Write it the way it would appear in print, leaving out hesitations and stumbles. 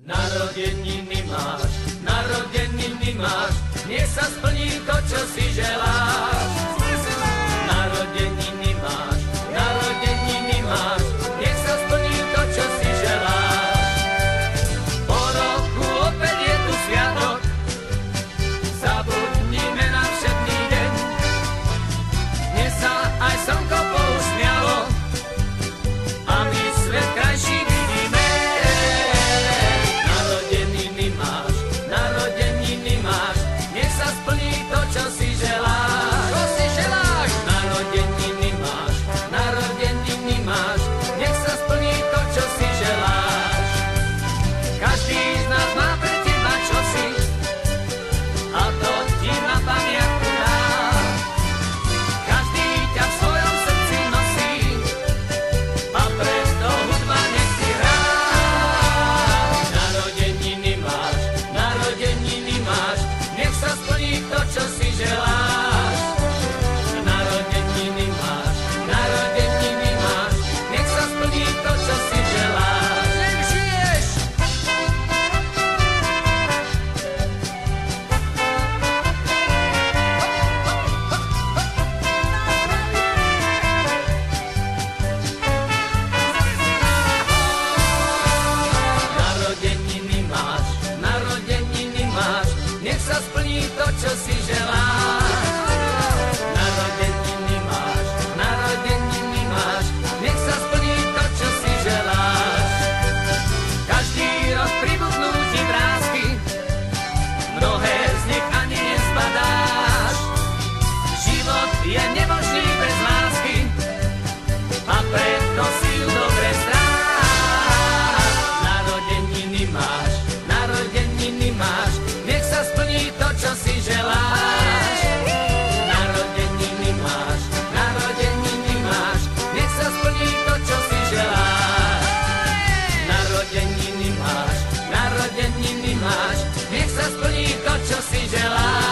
Narodeniny máš, nech sa splní to, čo si želáš. Narodeniny máš, nech sa splní to, čo si želáš. Po roku opäť je tu sviatok, zabudnime na všedný deň. Dnes sa aj slnko pousmialo a my svet krajší vidíme. Narodeniny máš, nech sa splní to, čo si želáš. Čo si želáš? Narodeniny máš, nech sa splní to, čo si želáš. Každý z nás má pre teba čosi a to ti na pamiatku dá. Každý ťa v svojom srdci nosí a preto hudba nech ti hrá. Narodeniny máš, nech sa splní to, čo si želáš. Narodeniny máš, nech sa splní to, čo si želáš. Nech žiješ! Narodeniny máš, nech sa splní to, čo si želáš. Narodeniny máš, nech sa splní to, čo si želáš. Každý rok pribudnú ti vrásky, mnohé z nich ani nezbadáš. Život je nemožný bez lásky a preto si ju dobre stráž. Narodeniny máš, nech sa splní to, čo si želáš. Narodeniny máš, nech sa splní to, čo si želáš. Narodeniny máš, nech sa splní to, čo si želáš.